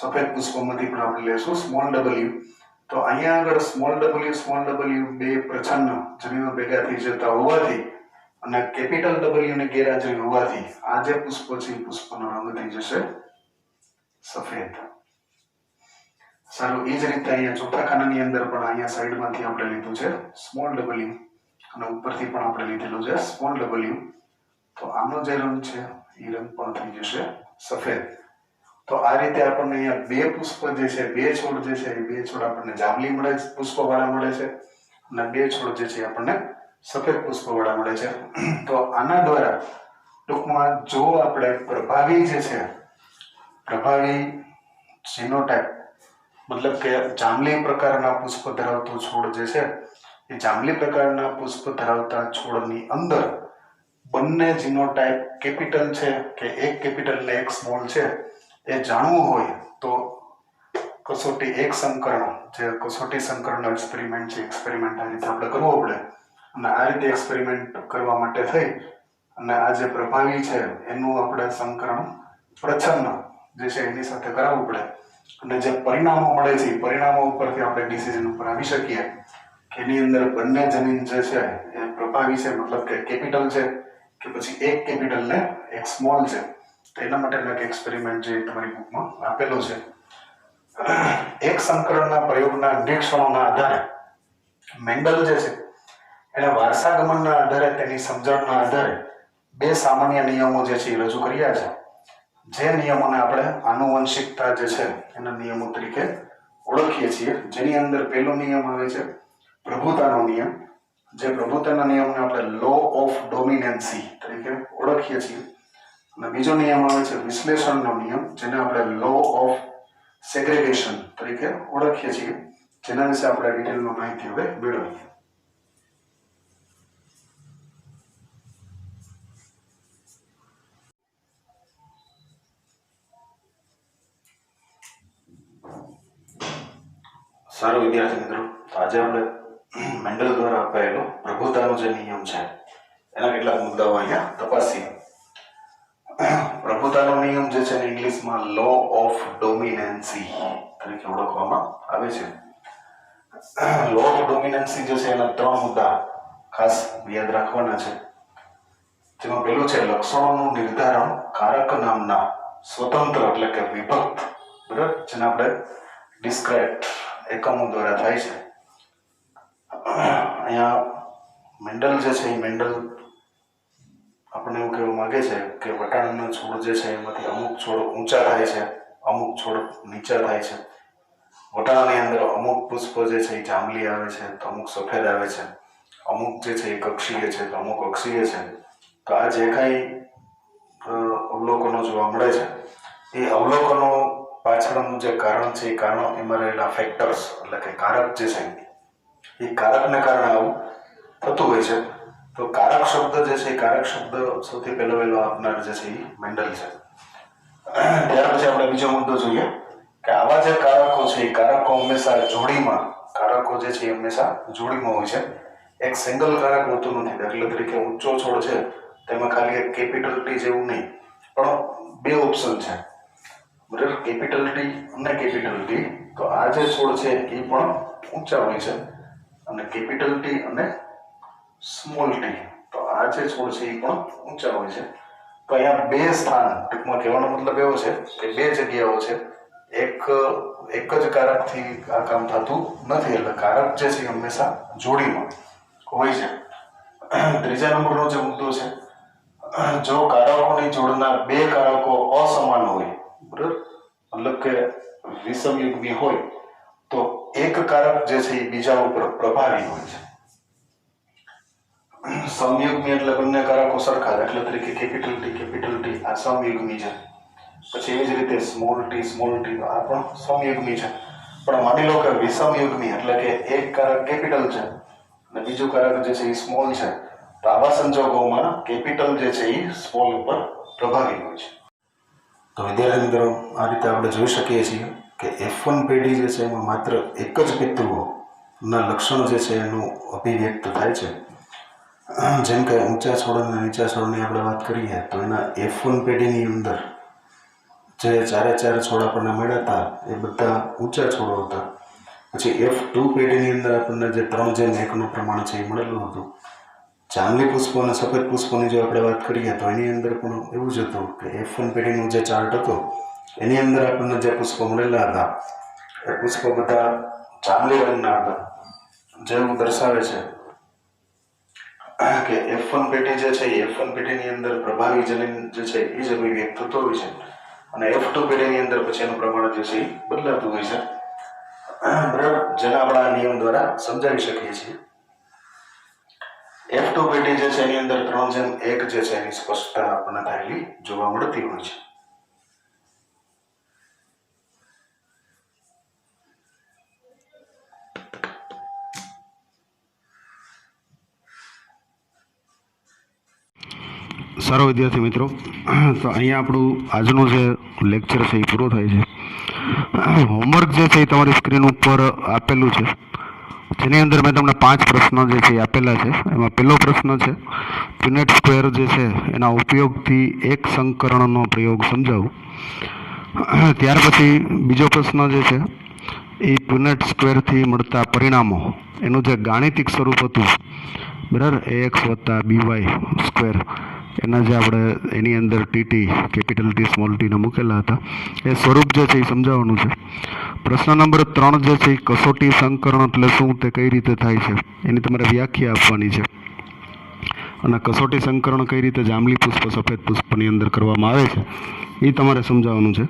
સફેદ પુષ્પમાંથી પણ આપણે લેશું સ્મોલ w. તો અહીંયા આગળ સ્મોલ w બે પ્રચ્છન્ન જમીનો ભેગા થઈ જતા હોવાથી અને કેપિટલ W ની ગેરહાજરી હોવાથી આ જે પુષ્પ છે પુષ્પનો રંગ થઈ જશે સફેદ. સારું, એ જ રીતે અહીંયા ચોથા ખાનાની અંદર પણ અહીંયા સાઈડમાંથી આપણે લીધું છે સ્મોલ w અને ઉપરથી પણ આપણે લીધેલું છે સ્મોલ w. તો આનો જે રંગ છે એ રંગ પણ થઈ જશે સફેદ. તો આ રીતે આપણને અહીંયા બે પુષ્પ જે છે બે છોડ જે છે એ બે છોડ આપણને જાંબલી મળે છે પુષ્પવાળા મળે છે અને બે છોડ જે છે આપણને સફેદ પુષ્પવાળા મળે છે. તો આના દ્વારા ટૂંકમાં જો આપણે પ્રભાવી જે છે પ્રભાવી જીનોટાઇપ મતલબ કે જાંબલી પ્રકારના પુષ્પ ધરાવતો છોડ જે છે એ જાંબલી પ્રકારના પુષ્પ ધરાવતા છોડની અંદર બંને જીનોટાઇપ કેપિટલ છે કે એક કેપિટલ ને એક સ્મોલ છે એ જાણવું હોય તો કસોટી એક સંકરણ જે કસોટી સંકરણનો એક્સપેરિમેન્ટ છે એક્સપેરિમેન્ટ આ રીતે આપણે કરવો પડે અને આ રીતે એક્સપેરિમેન્ટ કરવા માટે થઈ અને આ જે પ્રભાવી છે એનું આપણે સંકરણ પ્રચ્છન્ન જે છે એની સાથે કરાવવું પડે અને જે પરિણામો મળે છે પરિણામો ઉપરથી આપણે ડિસિઝન ઉપર આવી શકીએ કે એની અંદર બંને જમીન જે છે એ પ્રભાવી છે મતલબ કે કેપિટલ છે કે પછી એક કેપિટલ ને એક સ્મોલ છે. તો એના માટેનો એક એક્સપેરિમેન્ટ જે તમારી બુકમાં આપેલો છે. એક સંકરણના પ્રયોગના નિરીક્ષણોના આધારે મેન્ડલ જે છે એને વારસાગમનના આધારે તેની સમજણના આધારે બે સામાન્ય નિયમો જે છે એ રજૂ કર્યા છે. જે નિયમોને આપણે આનુવંશિકતા જે છે એના નિયમો તરીકે ઓળખીએ છીએ. જેની અંદર પહેલો નિયમ આવે છે પ્રભુતાનો નિયમ. જે પ્રભુતાના નિયમને આપણે લો ઓફ ડોમિનન્સી તરીકે ઓળખીએ છીએ. અને બીજો નિયમ આવે છે વિશ્લેષણનો નિયમ જેને આપણે લો ઓફ સેગ્રેગેશન તરીકે ઓળખીએ છીએ. જેના વિશે આપણે ડિટેલમાં માહિતી હવે મેળવીએ. સારું વિદ્યાર્થી મિત્રો, તો આજે આપણે મેન્ડલ દ્વારા અપાયેલો પ્રભુતાનો જે નિયમ છે એના કેટલાક મુદ્દાઓ અહીંયા તપાસીએ. પ્રભુતાનો નિયમ જે છે ઇંગ્લિશમાં લો ઓફ ડોમિનન્સી તરીકે ઓળખવામાં આવે છે. લો ઓફ ડોમિનન્સી જે છે એના ત્રણ મુદ્દા ખાસ યાદ રાખવાના છે. જેમાં પહેલું છે લક્ષણોનું નિર્ધારણ કારક નામના સ્વતંત્ર એટલે કે વિભક્ત બરાબર જેને આપણે ડિસ્ક્રાઇબ્ડ એકમો દ્વારા થાય છે. અહીંયા મેન્ડલ જે છે એ મેન્ડલ આપણને એવું કહેવા માંગે છે કે વટાણાના છોડ જે છે એમાંથી અમુક છોડ ઊંચા થાય છે, અમુક છોડ નીચા થાય છે. વટાણાની અંદર અમુક પુષ્પ જે છે એ જાંબલી આવે છે તો અમુક સફેદ આવે છે, અમુક જે છે એ કક્ષીય છે તો અમુક અક્ષીય છે. તો આ જે કાંઈ અવલોકનો જોવા મળે છે એ અવલોકનો પાછળનું જે કારણ છે એ કારણો એમાં રહેલા ફેક્ટર્સ એટલે કે કારક જે છે એ કારકને કારણે આવું થતું હોય છે. તો કારક શબ્દ જે છે એ કારક શબ્દ સૌથી પહેલો આપનાર જે છે એ મેન્ડલ છે. ત્યાર પછી આપણે બીજો મુદ્દો જોઈએ કે આવા જે કારકો છે એ કારકો હંમેશા જોડીમાં કારકો જે છે એ હંમેશા જોડીમાં હોય છે. એક સિંગલ કારક હોતું નથી. દાખલા તરીકે ઊંચો છોડ છે તેમાં ખાલી એક કેપિટલ ટી જેવું નહીં, પણ બે ઓપ્શન છે, બરાબર, કેપિટલ ટી અને કેપિટલ ટી. તો આ જે છોડ છે એ પણ ઊંચા હોય છે, અને કેપિટલ ટી અને સ્મોલ ટી, તો આ જે છોડ છે એ પણ ઊંચા હોય છે. તો અહીંયા બે સ્થાન, ટૂંકમાં કહેવાનો મતલબ એવો છે કે બે જગ્યાઓ છે, એક જ કારકથી આ કામ થતું નથી, એટલે કારક જે છે હંમેશા જોડીમાં હોય છે. ત્રીજા નંબરનો જે મુદ્દો છે, જો કારકોની જોડના બે કારકો અસમાન હોય, બરાબર, મતલબ કે વિષમયુગ્મી હોય, તો એક કારક જે છે એ બીજા ઉપર પ્રભાવી હોય છે. સમયુગ્મી એટલે બંને કારકો સરખા, દાખલા તરીકે કેપિટલ ટી આ સમયુગ્મી છે, પછી એવી જ રીતે સ્મોલ ટી તો આ પણ સમયુગ્મી છે. પણ માની લો કે વિષમયુગ્મી એટલે કે એક કારક કેપિટલ છે અને બીજું કારક જે છે એ સ્મોલ છે, તો આવા સંજોગોમાં કેપિટલ જે છે એ સ્મોલ ઉપર પ્રભાવી હોય છે. તો વિદ્યાર્થી મિત્રો, આ રીતે આપણે જોઈ શકીએ છીએ કે F1 પેઢી જે છે એમાં માત્ર એક જ પિતૃઓના લક્ષણ જે છે એનું અભિવ્યક્ત થાય છે. જેમ કે ઊંચા છોડ અને નીચા છોડની આપણે વાત કરીએ તો એના F1 પેઢીની અંદર જે ચારે ચાર છોડ આપણને મળ્યા હતા એ બધા ઊંચા છોડો હતા. પછી F2 પેઢીની અંદર આપણને જે 3:1નું પ્રમાણ છે એ મળેલું હતું. જાંબલી પુષ્પો અને સફેદ પુષ્પોની જો આપણે વાત કરીએ તો એની અંદર પણ એવું જ હતું કે F1 પેઢીનું જે ચાર્ટ હતો એની અંદર આપણને જે પુષ્પો મળેલા હતા એ પુષ્પો બધા જાંબલી રંગના હતા, જેવું દર્શાવે છે કે F1 પેઢી જે છે એ F1 પેઢીની અંદર પ્રભાવી જનીન જે છે એ જ અભિવ્યક્ત થતો હોય છે, અને F2 પેઢીની અંદર પછી એનું પ્રમાણ જે છે એ બદલાતું હોય છે, બરાબર, જેને આપણે આ નિયમ દ્વારા સમજાવી શકીએ છીએ. F2 પેઢી જે છે એની અંદર 3:1 જે છે એની સ્પષ્ટતા આપણને થયેલી જોવા મળતી હોય છે. સારો વિદ્યાર્થી મિત્રો, તો અહીંયા આપણું આજનું જે લેક્ચર છે એ પૂરો થાય છે. હોમવર્ક જે છે એ તમારી સ્ક્રીન ઉપર આપેલું છે, જેની અંદર મેં તમને 5 પ્રશ્નો જે છે એ આપેલા છે. એમાં પહેલો પ્રશ્ન છે પુનેટ સ્ક્વેર જે છે એના ઉપયોગથી એક સંકરણનો પ્રયોગ સમજાવું. ત્યાર પછી બીજો પ્રશ્ન જે છે એ પુનેટ સ્ક્વેરથી મળતા પરિણામો એનું જે ગાણિતિક સ્વરૂપ હતું, બરાબર, ax + by સ્ક્વેર, એના જે આપણે એની અંદર ટીટી કેપિટલ ટી સ્મોલ ટીને મૂકેલા હતા એ સ્વરૂપ જે છે એ સમજાવવાનું છે. પ્રશ્ન નંબર 3 જે છે એ કસોટી સંકરણ એટલે શું, તે કઈ રીતે થાય છે એની તમારે વ્યાખ્યા આપવાની છે, અને કસોટી સંકરણ કઈ રીતે જાંબલી પુષ્પ સફેદ પુષ્પની અંદર કરવામાં આવે છે એ તમારે સમજાવવાનું છે.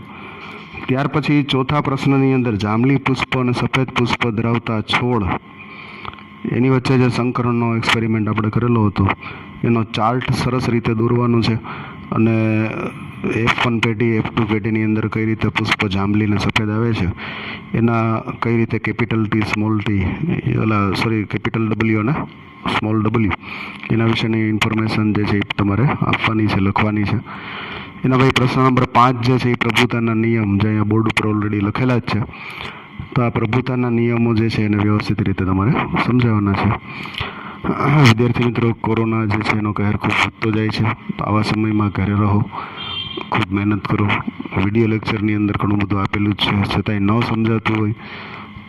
ત્યાર પછી ચોથા પ્રશ્નની અંદર જાંબલી પુષ્પ અને સફેદ પુષ્પ ધરાવતા છોડ એની વચ્ચે જે સંકરણનો એક્સપેરિમેન્ટ આપણે કરેલો હતો એનો ચાર્ટ સરસ રીતે દોરવાનો છે, અને F1 પેઢી F2 પેઢીની અંદર કઈ રીતે પુષ્પ જાંબલી અને સફેદ આવે છે એના કઈ રીતે capital T small T capital W અને સ્મોલ W એના વિશેની ઇન્ફોર્મેશન જે છે એ તમારે આપવાની છે, લખવાની છે. એના પછી પ્રશ્ન નંબર 5 જે છે એ પ્રભુતાના નિયમ, જે અહીંયા બોર્ડ ઉપર ઓલરેડી લખેલા જ છે, તો આ પ્રભુતાના નિયમો જે છે એને વ્યવસ્થિત રીતે તમારે સમજાવવાના છે. વિદ્યાર્થી મિત્રો, કોરોના જે છે એનો કહેર ખૂબ વધતો જાય છે, તો આવા સમયમાં ઘરે રહો, ખૂબ મહેનત કરો. વિડીયો લેક્ચરની અંદર ઘણું બધું આપેલું જ છે, છતાંય ન સમજાતું હોય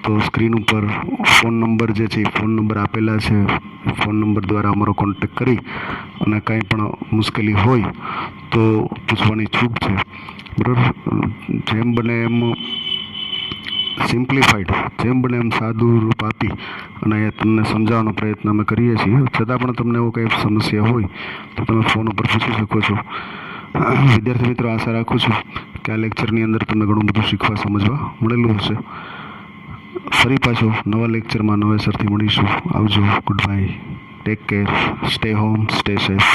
તો સ્ક્રીન ઉપર ફોન નંબર જે છે એ ફોન નંબર આપેલા છે, ફોન નંબર દ્વારા અમારો કોન્ટેક્ટ કરી અને કંઈ પણ મુશ્કેલી હોય તો પૂછવાની છૂટ છે, બરાબર. જેમ બને એમ સિમ્પ્લિફાઈડ, જેમ બને એમ સાદું રૂપ આપી અને તમને સમજાવવાનો પ્રયત્ન અમે કરીએ છીએ. છતાં પણ તમને એવો કંઈ સમસ્યા હોય તો તમે ફોન ઉપર પૂછી શકો છો. વિદ્યાર્થી મિત્રો, આશા રાખું છું કે આ લેક્ચરની અંદર તમને ઘણું બધું શીખવા સમજવા મળેલું હશે. ફરી પાછો નવા લેક્ચરમાં નવેસરથી મળીશું. આવજો, good bye, take care, stay home, stay safe.